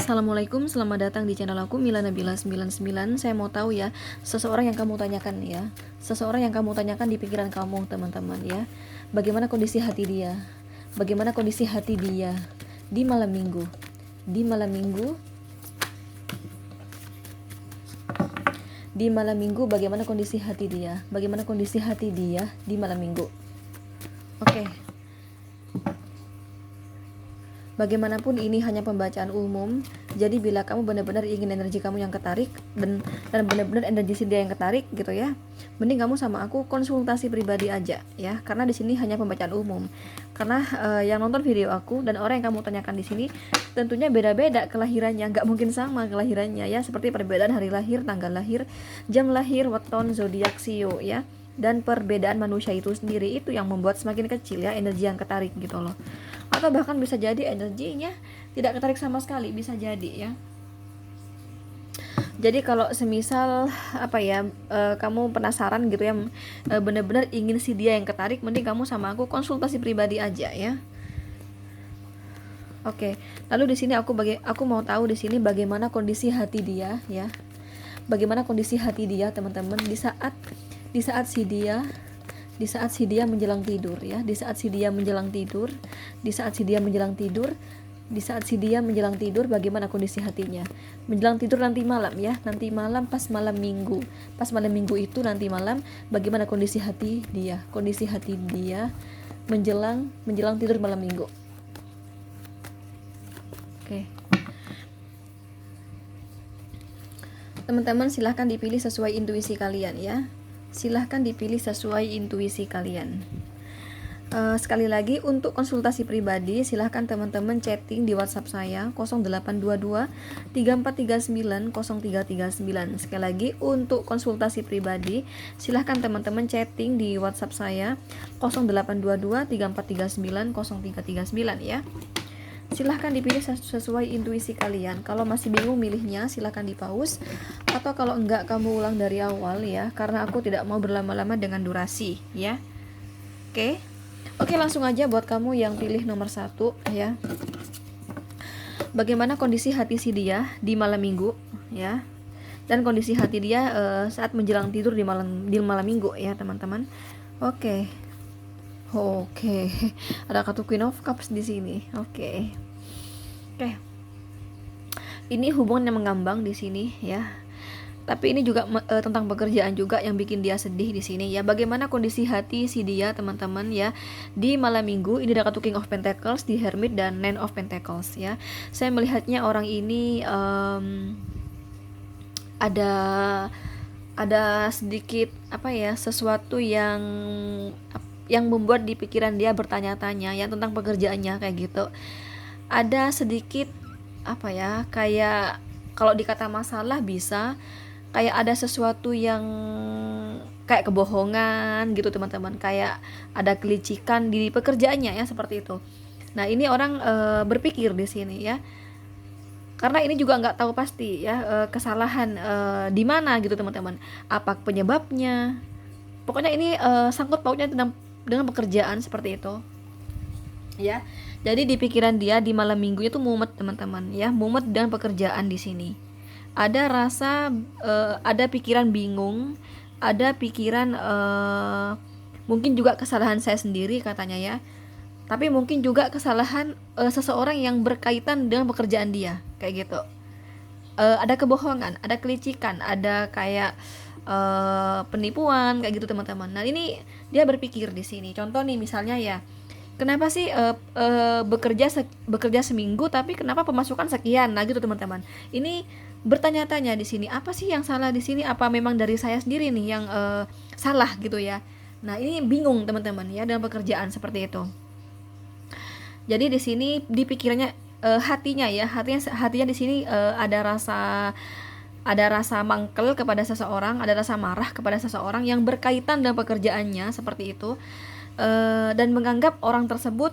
Assalamualaikum, selamat datang di channel aku Mila Nabila 99. Saya mau tahu ya, seseorang yang kamu tanyakan ya. Seseorang yang kamu tanyakan di pikiran kamu, teman-teman ya. Bagaimana kondisi hati dia? Bagaimana kondisi hati dia di malam minggu? Di malam minggu. Di malam minggu bagaimana kondisi hati dia? Bagaimana kondisi hati dia di malam minggu? Oke. Bagaimanapun ini hanya pembacaan umum. Jadi bila kamu benar-benar ingin energi kamu yang ketarik dan benar-benar energi dia yang ketarik gitu ya, mending kamu sama aku konsultasi pribadi aja ya. Karena di sini hanya pembacaan umum. Karena yang nonton video aku dan orang yang kamu tanyakan di sini tentunya beda-beda kelahirannya, nggak mungkin sama kelahirannya ya. Seperti perbedaan hari lahir, tanggal lahir, jam lahir, weton, zodiak, sio ya. Dan perbedaan manusia itu sendiri itu yang membuat semakin kecil ya energi yang ketarik gitu loh. Atau bahkan bisa jadi energinya tidak ketarik sama sekali, bisa jadi ya. Jadi kalau semisal apa ya, kamu penasaran gitu ya, benar-benar ingin si dia yang ketarik, mending kamu sama aku konsultasi pribadi aja ya. Oke, lalu di sini aku mau tahu di sini bagaimana kondisi hati dia ya. Bagaimana kondisi hati dia teman-teman di saat si dia menjelang tidur ya, di saat si dia menjelang tidur bagaimana kondisi hatinya menjelang tidur nanti malam ya, nanti malam pas malam minggu itu nanti malam bagaimana kondisi hati dia menjelang tidur malam minggu. Oke. Teman-teman silahkan dipilih sesuai intuisi kalian ya. Silahkan dipilih sesuai intuisi kalian. Sekali lagi untuk konsultasi pribadi silahkan teman-teman chatting di WhatsApp saya 0822 3439 0339. Sekali lagi untuk konsultasi pribadi silahkan teman-teman chatting di WhatsApp saya 0822 3439 0339 ya. Silahkan dipilih sesuai intuisi kalian. Kalau masih bingung milihnya silahkan di pause, atau kalau enggak kamu ulang dari awal ya, karena aku tidak mau berlama-lama dengan durasi ya. Oke, langsung aja buat kamu yang pilih nomor 1 ya. Bagaimana kondisi hati si dia di malam minggu ya, dan kondisi hati dia saat menjelang tidur di malam minggu ya teman-teman. Oke, ada kartu Queen of Cups di sini. Oke. Ini hubungan yang mengambang di sini ya. Tapi ini juga tentang pekerjaan juga yang bikin dia sedih di sini ya. Bagaimana kondisi hati si dia teman-teman ya di malam minggu? Ini ada kartu King of Pentacles, di Hermit, dan Nine of Pentacles ya. Saya melihatnya orang ini ada sedikit apa ya, sesuatu yang membuat di pikiran dia bertanya-tanya ya tentang pekerjaannya kayak gitu. Ada sedikit apa ya, kayak kalau dikata masalah bisa kayak ada sesuatu yang kayak kebohongan gitu teman-teman, kayak ada kelicikan di pekerjaannya ya, seperti itu. Nah ini orang berpikir di sini ya, karena ini juga nggak tahu pasti ya kesalahan di mana gitu teman-teman, apa penyebabnya. Pokoknya ini sangkut pautnya dengan pekerjaan seperti itu ya. Jadi di pikiran dia di malam minggu itu mumet teman-teman ya, mumet dengan pekerjaan di sini. Ada rasa ada pikiran bingung, ada pikiran mungkin juga kesalahan saya sendiri katanya ya. Tapi mungkin juga kesalahan seseorang yang berkaitan dengan pekerjaan dia kayak gitu. Ada kebohongan, ada kelicikan, ada kayak penipuan kayak gitu teman-teman. Nah ini dia berpikir di sini. Contoh nih misalnya ya, kenapa sih bekerja seminggu tapi kenapa pemasukan sekian? Nah gitu teman-teman. Ini bertanya-tanya di sini, apa sih yang salah di sini? Apa memang dari saya sendiri nih yang salah gitu ya? Nah ini bingung teman-teman ya dalam pekerjaan seperti itu. Jadi di sini di pikirannya hatinya di sini ada rasa mangkel kepada seseorang, ada rasa marah kepada seseorang yang berkaitan dengan pekerjaannya seperti itu, dan menganggap orang tersebut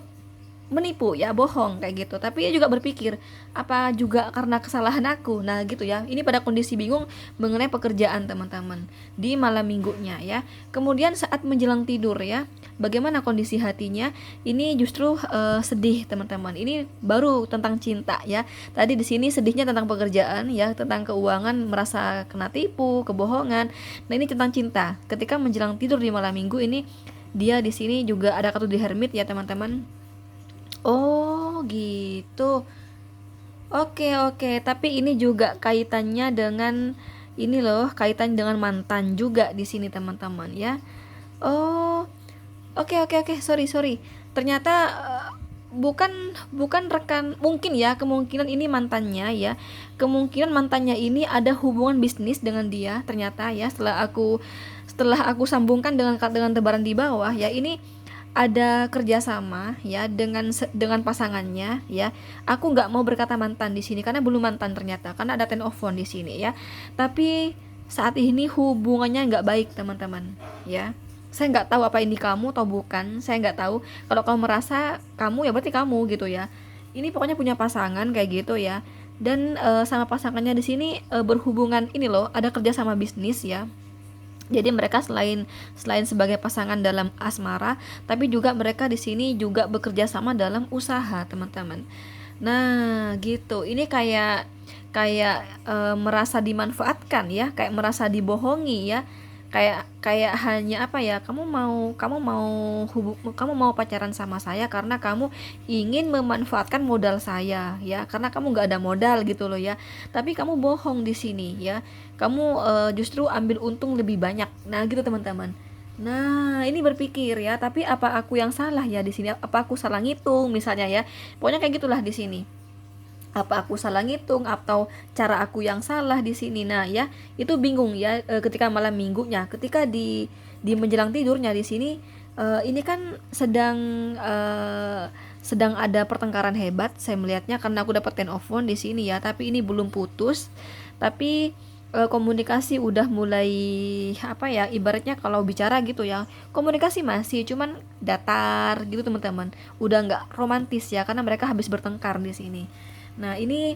menipu ya, bohong kayak gitu. Tapi ia juga berpikir, apa juga karena kesalahan aku? Nah gitu ya, ini pada kondisi bingung mengenai pekerjaan teman-teman di malam minggunya ya. Kemudian saat menjelang tidur ya, bagaimana kondisi hatinya? Ini justru sedih teman-teman. Ini baru tentang cinta ya. Tadi di sini sedihnya tentang pekerjaan ya, tentang keuangan, merasa kena tipu, kebohongan. Nah ini tentang cinta. Ketika menjelang tidur di malam minggu ini, dia di sini juga ada kartu di hermit ya teman-teman. Oh gitu. Oke oke, tapi ini juga kaitannya dengan ini loh, kaitan dengan mantan juga di sini teman-teman ya. Oh, oke oke oke, sorry sorry. Ternyata bukan bukan rekan, mungkin ya, kemungkinan ini mantannya ya. Kemungkinan mantannya ini ada hubungan bisnis dengan dia ternyata ya, setelah aku sambungkan dengan tebaran di bawah ya, ini ada kerjasama ya dengan pasangannya ya. Aku nggak mau berkata mantan di sini karena belum mantan ternyata, karena ada ten of phone di sini ya. Tapi saat ini hubungannya nggak baik teman-teman ya. Saya nggak tahu apa ini kamu atau bukan, saya nggak tahu. Kalau kamu merasa kamu, ya berarti kamu gitu ya. Ini pokoknya punya pasangan kayak gitu ya. Dan sama pasangannya di sini berhubungan ini loh, ada kerja sama bisnis ya. Jadi mereka selain sebagai pasangan dalam asmara, tapi juga mereka di sini juga bekerja sama dalam usaha, teman-teman. Nah, gitu. Ini kayak kayak merasa dimanfaatkan ya, kayak merasa dibohongi ya. Kayak kayak hanya apa ya? Kamu mau pacaran sama saya karena kamu ingin memanfaatkan modal saya ya. Karena kamu nggak ada modal gitu loh ya. Tapi kamu bohong di sini ya. Kamu justru ambil untung lebih banyak. Nah, gitu teman-teman. Nah, ini berpikir ya, tapi apa aku yang salah ya di sini? Apa aku salah ngitung misalnya ya? Pokoknya kayak gitulah di sini. Apa aku salah ngitung atau cara aku yang salah di sini? Nah ya, itu bingung ya ketika malam minggunya, ketika di menjelang tidurnya di sini, ini kan sedang ada pertengkaran hebat saya melihatnya, karena aku dapat ten of phone di sini ya, tapi ini belum putus. Tapi komunikasi udah mulai, apa ya, ibaratnya kalau bicara gitu ya, komunikasi masih cuman datar gitu teman-teman, udah nggak romantis ya, karena mereka habis bertengkar di sini. Nah ini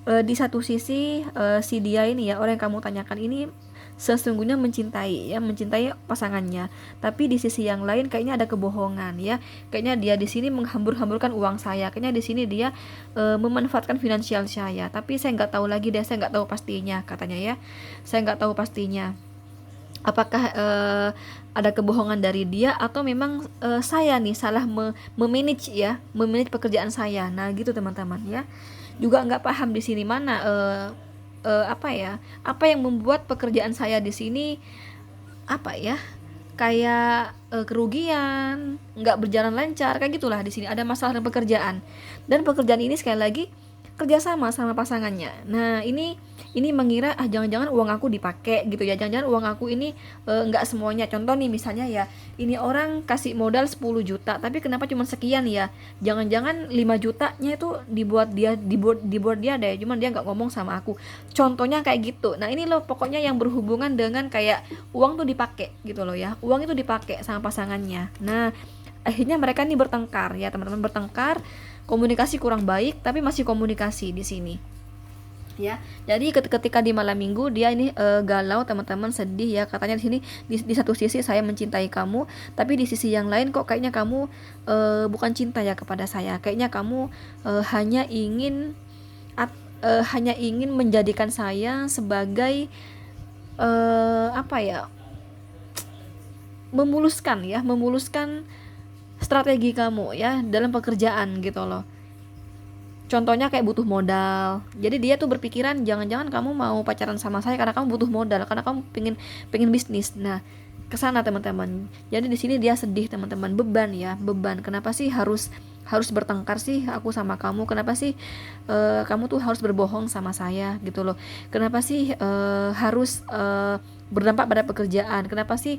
di satu sisi si dia ini ya, orang yang kamu tanyakan ini sesungguhnya mencintai ya, mencintai pasangannya. Tapi di sisi yang lain kayaknya ada kebohongan ya. Kayaknya dia di sini menghambur-hamburkan uang saya. Kayaknya di sini dia memanfaatkan finansial saya. Tapi saya nggak tahu lagi deh, saya nggak tahu pastinya katanya ya. Saya nggak tahu pastinya. Apakah ada kebohongan dari dia atau memang saya nih salah memanage ya, memanage pekerjaan saya. Nah gitu teman-teman ya. Juga nggak paham di sini mana apa ya, apa yang membuat pekerjaan saya di sini, apa ya, kayak kerugian, nggak berjalan lancar kayak gitulah. Di sini ada masalah dengan pekerjaan, dan pekerjaan ini sekali lagi kerjasama sama pasangannya. Nah ini mengira jangan-jangan uang aku dipakai gitu ya, jangan-jangan uang aku ini nggak semuanya. Contoh nih misalnya ya, ini orang kasih modal 10 juta tapi kenapa cuma sekian ya, jangan-jangan 5 jutanya itu dibuat dia deh, cuman dia nggak ngomong sama aku. Contohnya kayak gitu. Nah ini loh pokoknya yang berhubungan dengan kayak uang tuh dipakai gitu loh ya, uang itu dipakai sama pasangannya. Nah akhirnya mereka nih bertengkar ya teman-teman, bertengkar, komunikasi kurang baik, tapi masih komunikasi di sini ya. Jadi ketika di malam minggu dia ini galau teman-teman, sedih ya, katanya di sini di satu sisi saya mencintai kamu, tapi di sisi yang lain kok kayaknya kamu bukan cinta ya kepada saya, kayaknya kamu hanya ingin menjadikan saya sebagai apa ya, memuluskan strategi kamu ya dalam pekerjaan gitu loh. Contohnya kayak butuh modal. Jadi dia tuh berpikiran jangan-jangan kamu mau pacaran sama saya karena kamu butuh modal, karena kamu pengen bisnis. Nah, kesana teman-teman. Jadi di sini dia sedih teman-teman, beban ya, beban. Kenapa sih harus bertengkar sih aku sama kamu? Kenapa sih kamu tuh harus berbohong sama saya gitu loh? Kenapa sih harus berdampak pada pekerjaan? Kenapa sih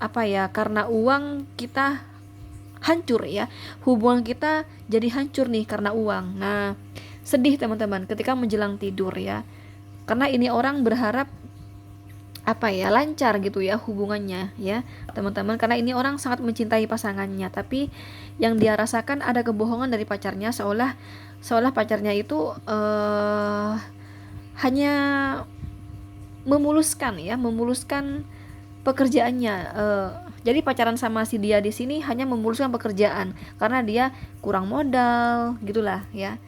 apa ya? Karena uang kita hancur ya, hubungan kita jadi hancur nih karena uang. Nah sedih teman-teman ketika menjelang tidur ya, karena ini orang berharap apa ya, lancar gitu ya hubungannya ya teman-teman, karena ini orang sangat mencintai pasangannya, tapi yang dia rasakan ada kebohongan dari pacarnya, seolah seolah pacarnya itu hanya memuluskan pekerjaannya. Jadi pacaran sama si dia di sini hanya memuluskan pekerjaan karena dia kurang modal gitulah ya.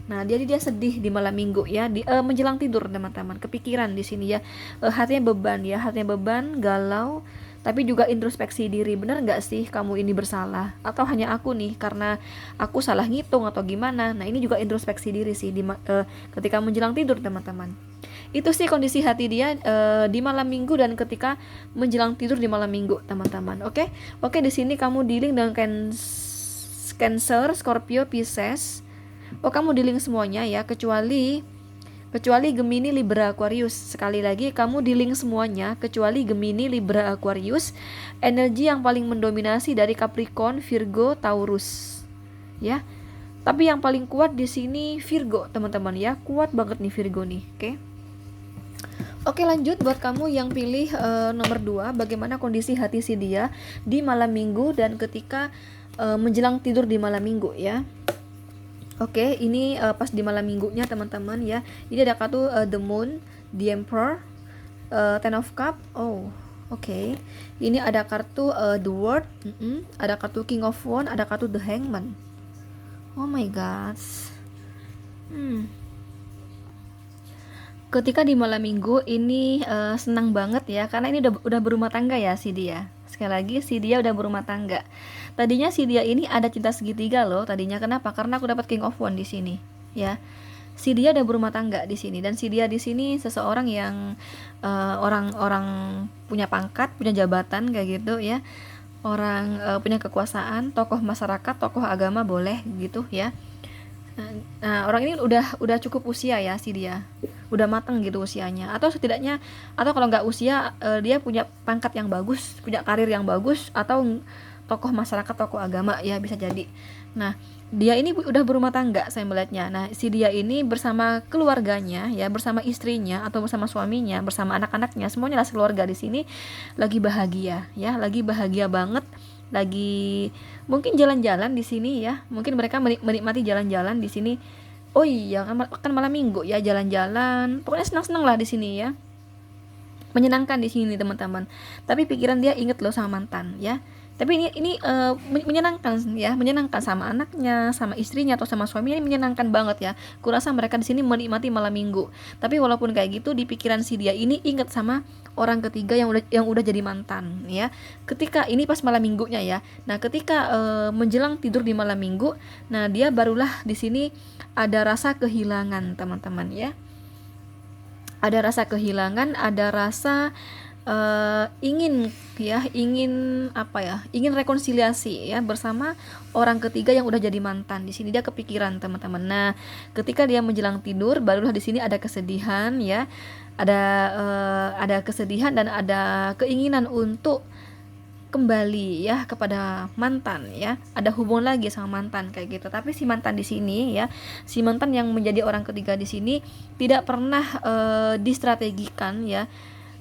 Nah, jadi dia sedih di malam minggu ya, menjelang tidur teman-teman, kepikiran di sini ya, hatinya beban, galau, tapi juga introspeksi diri, bener nggak sih kamu ini bersalah, atau hanya aku nih karena aku salah ngitung atau gimana. Nah, ini juga introspeksi diri sih ketika menjelang tidur teman-teman. Itu sih kondisi hati dia di malam minggu dan ketika menjelang tidur di malam minggu teman-teman. Oke, di sini kamu dealing dengan Cancer, Scorpio, Pisces. Oh, kamu dealing semuanya ya, kecuali Gemini, Libra, Aquarius. Sekali lagi kamu dealing semuanya kecuali Gemini, Libra, Aquarius. Energi yang paling mendominasi dari Capricorn, Virgo, Taurus. Ya. Tapi yang paling kuat di sini Virgo, teman-teman ya. Kuat banget nih Virgo nih, oke? Oke, lanjut buat kamu yang pilih nomor 2, bagaimana kondisi hati si dia di malam minggu dan ketika menjelang tidur di malam minggu ya. Oke, ini pas di malam minggunya teman-teman ya. Ini ada kartu The Moon, The Emperor, Ten of Cup. Oh, oke. Ini ada kartu The World, ada kartu King of Wands, ada kartu The Hangman. Oh my god. Ketika di malam minggu ini senang banget ya, karena ini udah berumah tangga ya si dia. Sekali lagi si dia udah berumah tangga. Tadinya si dia ini ada cinta segitiga loh. Tadinya kenapa? Karena aku dapat King of Wands di sini, ya. Si dia udah berumah tangga di sini dan si dia di sini seseorang yang orang-orang punya pangkat, punya jabatan kayak gitu ya. Orang punya kekuasaan, tokoh masyarakat, tokoh agama boleh gitu ya. Nah, orang ini udah cukup usia ya si dia. Udah matang gitu usianya. Atau setidaknya, atau kalau nggak usia, dia punya pangkat yang bagus, punya karir yang bagus, atau tokoh masyarakat, tokoh agama ya bisa jadi. Nah, dia ini udah berumah tangga saya melihatnya. Nah, si dia ini bersama keluarganya ya, bersama istrinya atau bersama suaminya, bersama anak-anaknya, semuanya lah keluarga di sini lagi bahagia ya, lagi bahagia banget, lagi mungkin jalan-jalan di sini ya, mungkin mereka menikmati jalan-jalan di sini. Oh iya, kan malam minggu ya, jalan-jalan, pokoknya senang-senang lah di sini ya, menyenangkan di sini teman-teman. Tapi pikiran dia inget loh sama mantan ya. Tapi ini menyenangkan ya, menyenangkan sama anaknya, sama istrinya atau sama suaminya, ini menyenangkan banget ya. Kurasa mereka di sini menikmati malam minggu. Tapi walaupun kayak gitu, di pikiran si dia ini inget sama orang ketiga yang udah jadi mantan ya. Ketika ini pas malam minggunya ya. Nah, ketika menjelang tidur di malam minggu, nah dia barulah di sini ada rasa kehilangan teman-teman ya. Ada rasa kehilangan, ada rasa ingin rekonsiliasi ya bersama orang ketiga yang udah jadi mantan. Di sini dia kepikiran teman-teman. Nah, ketika dia menjelang tidur, barulah di sini ada kesedihan ya, ada kesedihan dan ada keinginan untuk kembali ya kepada mantan ya, ada hubungan lagi sama mantan kayak gitu. Tapi si mantan di sini ya, si mantan yang menjadi orang ketiga di sini tidak pernah distrategikan ya,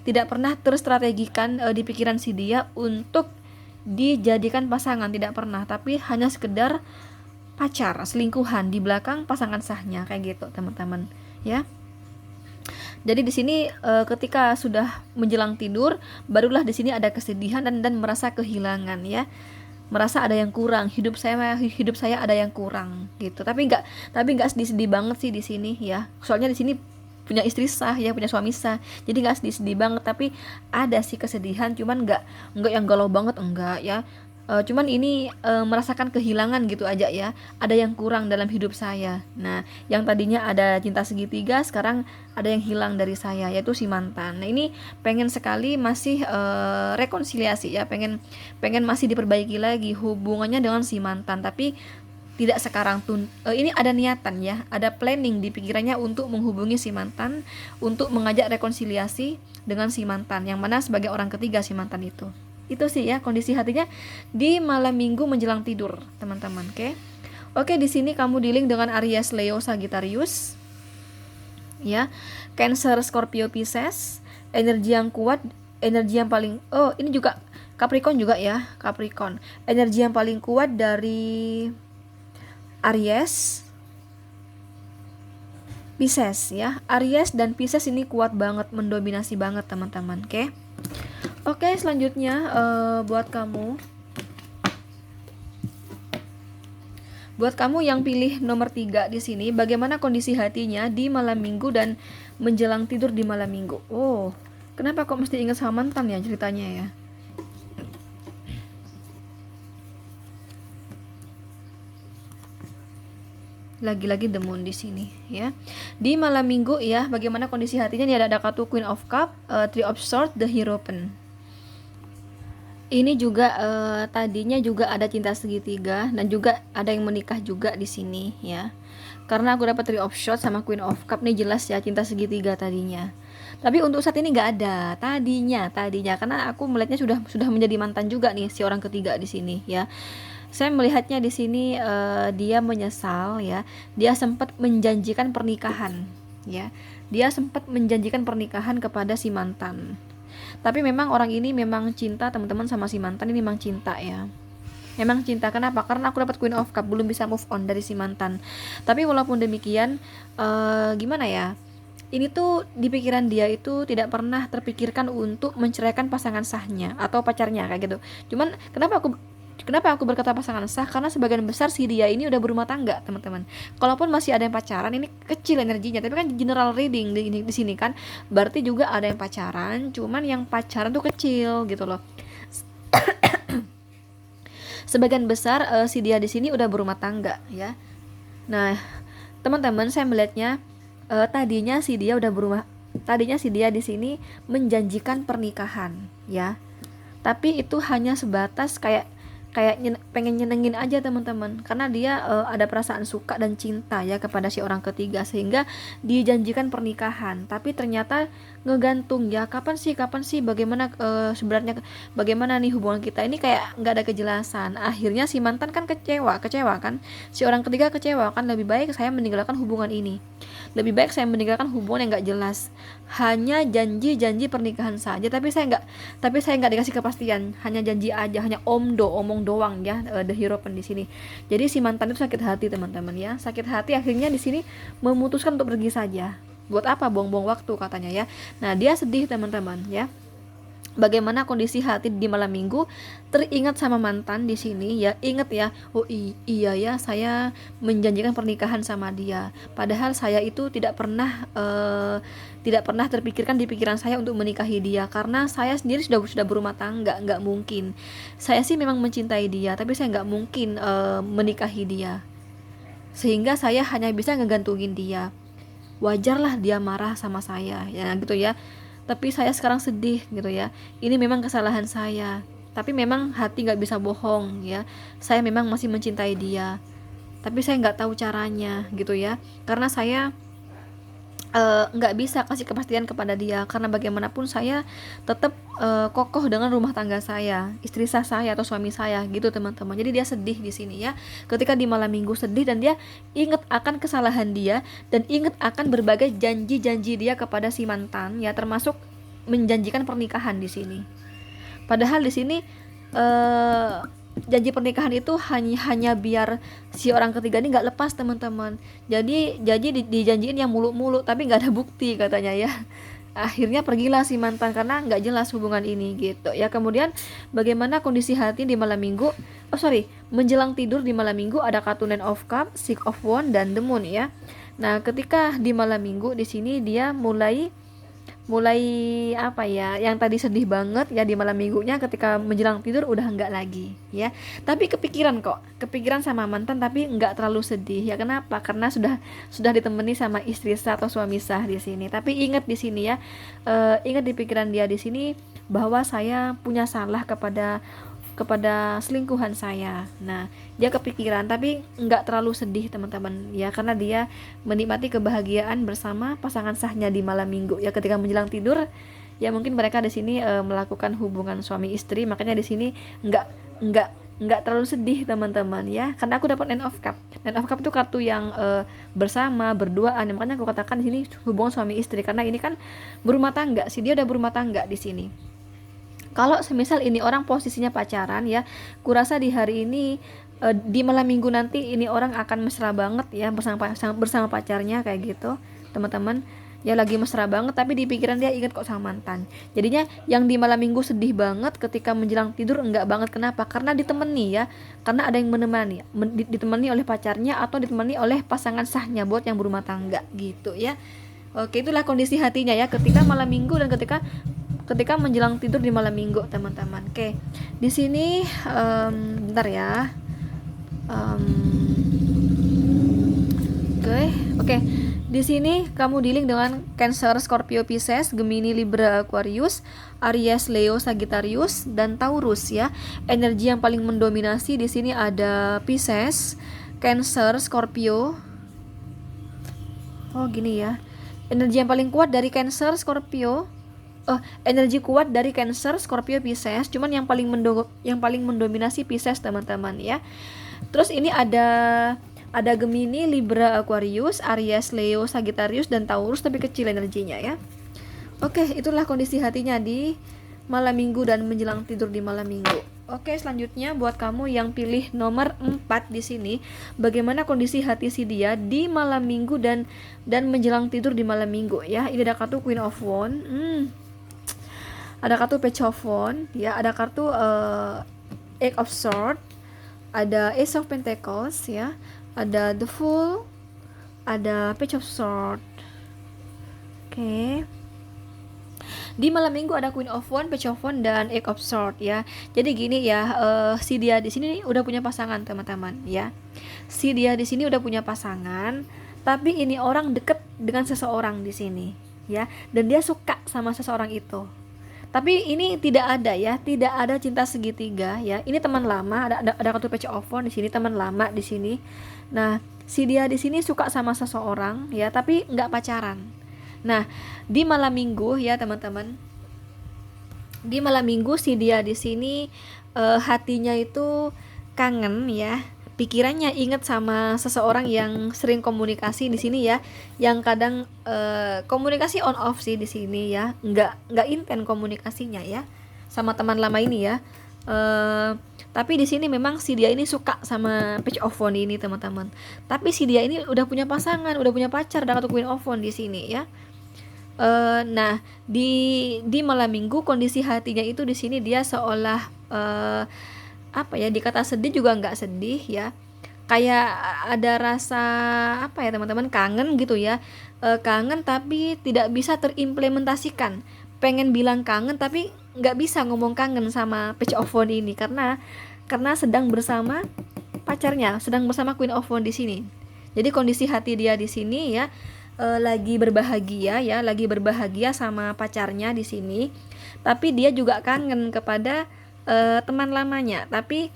tidak pernah terstrategikan di pikiran si dia untuk dijadikan pasangan, tidak pernah, tapi hanya sekedar pacar, selingkuhan di belakang pasangan sahnya kayak gitu teman-teman ya. Jadi di sini ketika sudah menjelang tidur, barulah di sini ada kesedihan dan merasa kehilangan ya, merasa ada yang kurang, hidup saya ada yang kurang gitu. Tapi nggak sedih-sedih banget sih di sini ya, soalnya di sini punya istri sah ya, punya suami sah, jadi nggak sedih-sedih banget. Tapi ada sih kesedihan, cuman nggak yang galau banget, enggak ya. Cuman ini merasakan kehilangan gitu aja ya, ada yang kurang dalam hidup saya. Nah, yang tadinya ada cinta segitiga, sekarang ada yang hilang dari saya, yaitu si mantan. Nah, ini pengen sekali masih rekonsiliasi ya, pengen masih diperbaiki lagi hubungannya dengan si mantan, tapi tidak sekarang tuh. Ini ada niatan ya, ada planning di pikirannya untuk menghubungi si mantan, untuk mengajak rekonsiliasi dengan si mantan, yang mana sebagai orang ketiga si mantan itu. Itu sih ya kondisi hatinya di malam minggu menjelang tidur, teman-teman. Oke, di sini kamu dealing dengan Aries, Leo, Sagittarius. Ya. Cancer, Scorpio, Pisces, energi yang kuat, energi yang paling, oh ini juga Capricorn juga ya, Capricorn. Energi yang paling kuat dari Aries, Pisces ya. Aries dan Pisces ini kuat banget, mendominasi banget teman-teman. Oke, selanjutnya buat kamu yang pilih nomor 3 di sini, bagaimana kondisi hatinya di malam minggu dan menjelang tidur di malam minggu? Oh, kenapa kok mesti ingat sama mantan ya ceritanya ya? Lagi-lagi The Moon di sini ya. Di malam minggu ya, bagaimana kondisi hatinya? Ini ada kartu Queen of Cup, Three of Swords, The Hierophant. Ini juga tadinya juga ada cinta segitiga dan juga ada yang menikah juga di sini ya. Karena aku dapat Three of Swords sama Queen of Cup nih, jelas ya cinta segitiga tadinya. Tapi untuk saat ini nggak ada tadinya karena aku melihatnya sudah menjadi mantan juga nih si orang ketiga di sini ya. Saya melihatnya di sini dia menyesal ya. Dia sempat menjanjikan pernikahan ya. Dia sempat menjanjikan pernikahan kepada si mantan. Tapi memang orang ini memang cinta teman-teman sama si mantan ini, memang cinta ya. Memang cinta. Kenapa? Karena aku dapat Queen of Cup, belum bisa move on dari si mantan. Tapi walaupun demikian gimana ya? Ini tuh di pikiran dia itu tidak pernah terpikirkan untuk menceraikan pasangan sahnya atau pacarnya kayak gitu. Cuman kenapa aku berkata pasangan sah? Karena sebagian besar si dia ini udah berumah tangga, teman-teman. Kalaupun masih ada yang pacaran, ini kecil energinya. Tapi kan general reading di sini kan, berarti juga ada yang pacaran. Cuman yang pacaran tuh kecil gitu loh. Sebagian besar si dia di sini udah berumah tangga ya. Nah, teman-teman, saya melihatnya tadinya si dia di sini menjanjikan pernikahan ya. Tapi itu hanya sebatas kayak pengen nyenengin aja teman-teman, karena dia ada perasaan suka dan cinta ya kepada si orang ketiga, sehingga dijanjikan pernikahan. Tapi ternyata ngegantung ya, kapan sih bagaimana sebenarnya bagaimana nih hubungan kita ini, kayak nggak ada kejelasan. Akhirnya si mantan kan kecewa kan, si orang ketiga kecewa kan. Lebih baik saya meninggalkan hubungan yang nggak jelas, hanya janji pernikahan saja, tapi saya nggak dikasih kepastian, hanya janji aja, hanya omong doang ya. The Hierophant di sini. Jadi si mantan itu sakit hati teman-teman ya, sakit hati, akhirnya di sini memutuskan untuk pergi saja. Buat apa buang-buang waktu katanya ya. Nah, dia sedih teman-teman ya. Bagaimana kondisi hati di malam minggu? Teringat sama mantan di sini ya, ingat ya. Oh iya ya, saya menjanjikan pernikahan sama dia. Padahal saya itu tidak pernah terpikirkan di pikiran saya untuk menikahi dia, karena saya sendiri sudah berumah tangga, nggak mungkin. Saya sih memang mencintai dia, tapi saya nggak mungkin menikahi dia. Sehingga saya hanya bisa ngegantungin dia. Wajarlah dia marah sama saya ya gitu ya. Tapi saya sekarang sedih gitu ya. Ini memang kesalahan saya. Tapi memang hati nggak bisa bohong ya. Saya memang masih mencintai dia. Tapi saya nggak tahu caranya gitu ya. Karena saya nggak bisa kasih kepastian kepada dia, karena bagaimanapun saya tetap kokoh dengan rumah tangga saya, istri sah saya atau suami saya gitu teman-teman. Jadi dia sedih di sini ya, ketika di malam minggu sedih, dan dia ingat akan kesalahan dia dan ingat akan berbagai janji dia kepada si mantan ya, termasuk menjanjikan pernikahan di sini. Padahal di sini janji pernikahan itu hanya biar si orang ketiga ini nggak lepas teman-teman. Jadi dijanjiin yang muluk-muluk tapi nggak ada bukti katanya ya. Akhirnya pergilah si mantan karena nggak jelas hubungan ini gitu ya. Kemudian bagaimana kondisi hati di malam minggu? Menjelang tidur di malam minggu ada kartu Nine of Cups, Six of Wands, dan The Moon ya. Nah, ketika di malam minggu di sini dia mulai apa ya, yang tadi sedih banget ya di malam minggunya, ketika menjelang tidur udah enggak lagi ya. Tapi kepikiran sama mantan, tapi enggak terlalu sedih ya. Kenapa? Karena sudah ditemani sama istri sah atau suami sah di sini. Tapi ingat di sini ya, ingat di pikiran dia di sini bahwa saya punya salah kepada selingkuhan saya. Nah, dia kepikiran tapi nggak terlalu sedih teman-teman ya, karena dia menikmati kebahagiaan bersama pasangan sahnya di malam minggu ya. Ketika menjelang tidur ya, mungkin mereka di sini melakukan hubungan suami istri, makanya di sini nggak nggak terlalu sedih teman-teman ya, karena aku dapat Nine of Cup. Nine of Cup itu kartu yang bersama, berduaan, makanya aku katakan di sini hubungan suami istri, karena ini kan berumah tangga sih, dia udah berumah tangga di sini. Kalau semisal ini orang posisinya pacaran ya, kurasa di hari ini di malam minggu nanti ini orang akan mesra banget ya bersama pacarnya kayak gitu teman-teman. Ya lagi mesra banget, tapi di pikiran dia ingat kok sama mantan. Jadinya yang di malam minggu sedih banget, ketika menjelang tidur enggak banget. Kenapa? Karena ditemani ya, karena ada yang menemani, ditemani oleh pacarnya atau ditemani oleh pasangan sahnya buat yang berumah tangga gitu ya. Oke, itulah kondisi hatinya ya ketika malam minggu dan ketika menjelang tidur di malam minggu teman-teman. Oke, di sini bentar ya. Oke. Di sini kamu dealing dengan Cancer, Scorpio, Pisces, Gemini, Libra, Aquarius, Aries, Leo, Sagittarius, dan Taurus ya. Energi yang paling mendominasi di sini ada Pisces, Cancer, Scorpio. Oh gini ya. Energi yang paling kuat dari Cancer, Scorpio. Energi kuat dari Cancer, Scorpio, Pisces. Cuman yang paling mendominasi Pisces teman-teman ya. Terus ini ada Gemini, Libra, Aquarius, Aries, Leo, Sagittarius, dan Taurus, tapi kecil energinya ya. Oke, itulah kondisi hatinya di malam minggu dan menjelang tidur di malam minggu. Oke, selanjutnya buat kamu yang pilih nomor 4 di sini, bagaimana kondisi hati si dia di malam minggu dan menjelang tidur di malam minggu ya. Ini ada kartu Queen of Wands, ada kartu Page of Wands ya, ada kartu Eight of Swords, ada Ace of Pentacles ya, ada The Fool, ada Page of Swords. Oke. Di malam minggu ada Queen of Wands, Page of Wands, dan Eight of Swords ya. Jadi gini ya, si dia di sini udah punya pasangan teman-teman ya. Si dia di sini udah punya pasangan, tapi ini orang deket dengan seseorang di sini ya, dan dia suka sama seseorang itu. Tapi ini tidak ada ya, tidak ada cinta segitiga ya. Ini teman lama, ada kartu Page of Wands di sini, teman lama di sini. Nah, si dia di sini suka sama seseorang ya, tapi nggak pacaran. Nah, di malam minggu ya teman-teman, di malam minggu si dia di sini hatinya itu kangen ya, pikirannya ingat sama seseorang yang sering komunikasi di sini ya, yang kadang komunikasi on off sih di sini ya, nggak intens komunikasinya ya sama teman lama ini ya. Tapi di sini memang si dia ini suka sama Page of Wands ini teman-teman. Tapi si dia ini udah punya pasangan, udah punya pacar, ada kartu Queen of Wands di sini ya. Nah di malam minggu kondisi hatinya itu di sini dia seolah apa ya, dikata sedih juga nggak sedih ya, kayak ada rasa apa ya teman-teman, kangen gitu ya. Kangen tapi tidak bisa terimplementasikan, pengen bilang kangen tapi nggak bisa ngomong kangen sama Page of Wands ini karena sedang bersama pacarnya, sedang bersama Queen of Wands di sini. Jadi kondisi hati dia di sini ya, lagi berbahagia ya, lagi berbahagia sama pacarnya di sini. Tapi dia juga kangen kepada teman lamanya. Tapi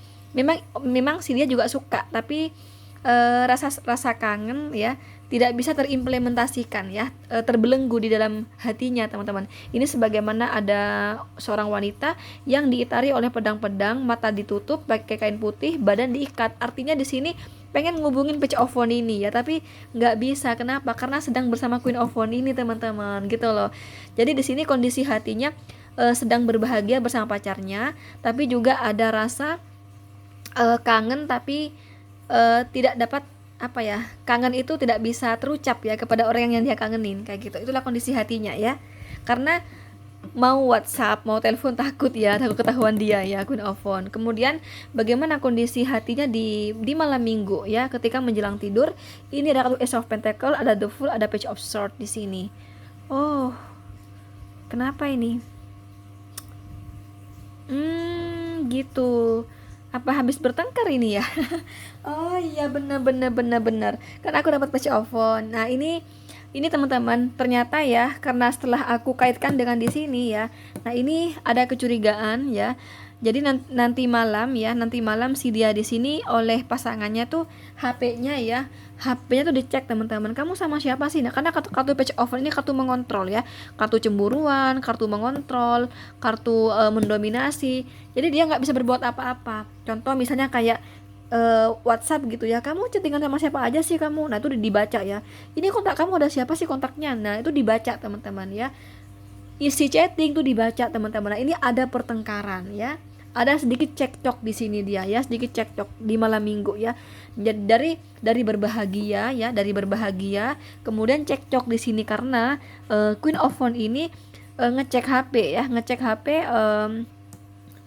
memang si dia juga suka, tapi rasa kangen ya tidak bisa terimplementasikan ya, terbelenggu di dalam hatinya teman-teman. Ini sebagaimana ada seorang wanita yang diitari oleh pedang-pedang, mata ditutup pakai kain putih, badan diikat. Artinya di sini pengen ngubungin Page of Wands ini ya, tapi nggak bisa. Kenapa? Karena sedang bersama Queen of Wands ini teman-teman gitu loh. Jadi di sini kondisi hatinya sedang berbahagia bersama pacarnya, tapi juga ada rasa kangen, tapi tidak dapat apa ya, kangen itu tidak bisa terucap ya kepada orang yang dia kangenin kayak gitu. Itulah kondisi hatinya ya, karena mau WhatsApp, mau telepon takut ketahuan dia ya, Queen of Wands. Kemudian bagaimana kondisi hatinya di malam minggu ya, ketika menjelang tidur. Ini ada kartu Ace of Pentacles, ada The Fool, ada Page of Swords di sini. Oh, kenapa ini? Gitu. Apa habis bertengkar ini ya? Oh iya, benar. Kan aku dapat Page of Wands. Nah, ini teman-teman, ternyata ya, karena setelah aku kaitkan dengan di sini ya. Nah, ini ada kecurigaan ya. Jadi nanti malam ya, nanti malam si dia di sini oleh pasangannya tuh HP-nya ya, HP-nya tuh dicek teman-teman. Kamu sama siapa sih? Nah, karena kartu page over ini kartu mengontrol ya, kartu cemburuan, kartu mengontrol, kartu mendominasi. Jadi dia nggak bisa berbuat apa-apa. Contoh misalnya kayak WhatsApp gitu ya, kamu chattingan sama siapa aja sih kamu? Nah itu dibaca ya. Ini kontak kamu ada siapa sih kontaknya? Nah itu dibaca teman-teman ya. Isi chatting tuh dibaca teman-teman. Nah, ini ada pertengkaran ya. Ada sedikit cekcok di sini dia ya, sedikit cekcok di malam minggu ya. Jadi dari berbahagia ya, dari berbahagia, kemudian cekcok di sini karena Queen of Phone ini ngecek HP ya, ngecek HP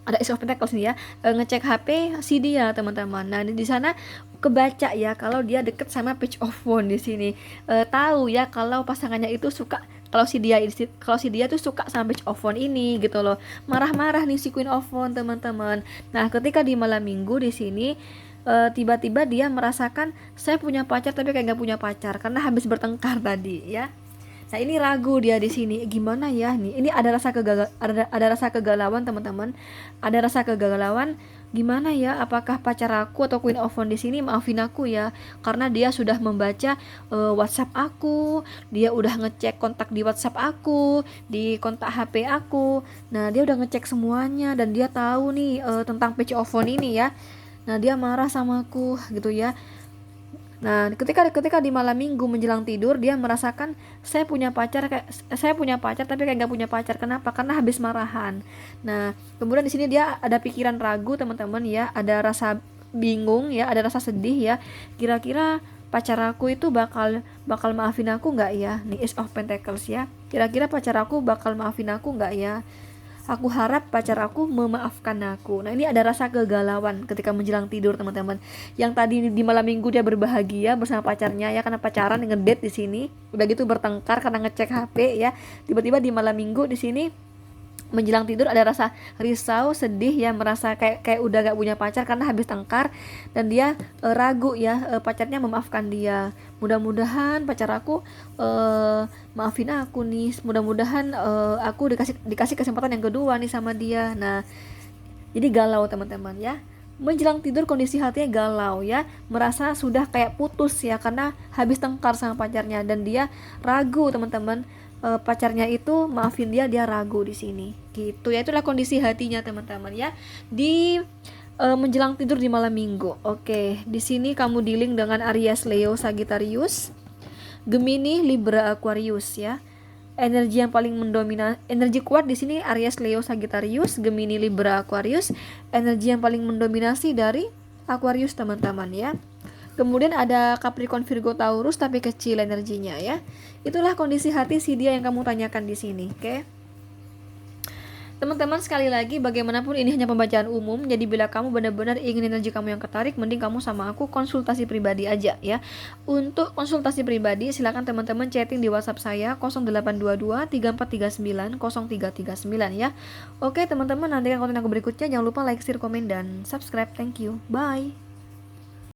ada Ace of Pentacles nih ya, ngecek HP si dia teman-teman. Nah di sana kebaca ya kalau dia deket sama Page of Phone di sini. Tahu ya kalau pasangannya itu suka, kalau si dia tuh suka sama Page of Phone ini gitu loh. Marah-marah nih si Queen of Phone teman-teman. Nah ketika di malam minggu di sini tiba-tiba dia merasakan saya punya pacar tapi kayak nggak punya pacar karena habis bertengkar tadi ya. Nah ini ragu dia di sini, gimana ya nih? Ini ada rasa kegalauan teman-teman, ada rasa kegalauan. Gimana ya? Apakah pacar aku atau Queen of Phone di sini maafin aku ya? Karena dia sudah membaca WhatsApp aku, dia udah ngecek kontak di WhatsApp aku, di kontak HP aku. Nah dia udah ngecek semuanya dan dia tahu nih tentang Page of Phone ini ya. Nah dia marah sama aku gitu ya. Nah, ketika di malam minggu menjelang tidur dia merasakan saya punya pacar tapi kayak nggak punya pacar. Kenapa? Karena habis marahan. Nah, kemudian di sini dia ada pikiran ragu teman-teman ya, ada rasa bingung ya, ada rasa sedih ya. Kira-kira pacar aku itu bakal bakal maafin aku nggak ya? Nih Ace of Pentacles ya. Kira-kira pacar aku bakal maafin aku nggak ya? Aku harap pacar aku memaafkan aku. Nah ini ada rasa kegalauan ketika menjelang tidur teman-teman. Yang tadi di malam minggu dia berbahagia bersama pacarnya ya karena pacaran ngedate di sini. Udah gitu bertengkar karena ngecek HP ya. Tiba-tiba di malam minggu di sini menjelang tidur ada rasa risau, sedih ya, merasa kayak udah gak punya pacar karena habis tengkar dan dia ragu ya pacarnya memaafkan dia. Mudah-mudahan pacar aku maafin aku nih. Mudah-mudahan aku dikasih kesempatan yang kedua nih sama dia. Nah, jadi galau teman-teman ya. Menjelang tidur kondisi hatinya galau ya, merasa sudah kayak putus ya karena habis tengkar sama pacarnya dan dia ragu teman-teman. Pacarnya itu maafin dia ragu di sini gitu ya. Itulah kondisi hatinya teman-teman ya di menjelang tidur di malam minggu. Oke, di sini kamu dealing dengan Aries, Leo, Sagittarius, Gemini, Libra, Aquarius ya. Energi yang paling mendominasi, energi kuat di sini Aries, Leo, Sagittarius, Gemini, Libra, Aquarius. Energi yang paling mendominasi dari Aquarius teman-teman ya. Kemudian ada Capricorn, Virgo, Taurus tapi kecil energinya ya. Itulah kondisi hati si dia yang kamu tanyakan di sini, oke? Teman-teman sekali lagi bagaimanapun ini hanya pembacaan umum. Jadi bila kamu benar-benar ingin energi kamu yang ketarik, mending kamu sama aku konsultasi pribadi aja ya. Untuk konsultasi pribadi silakan teman-teman chatting di WhatsApp saya 0822 3439 0339 ya. Oke teman-teman, nantikan konten aku berikutnya. Jangan lupa like, share, komen dan subscribe. Thank you. Bye.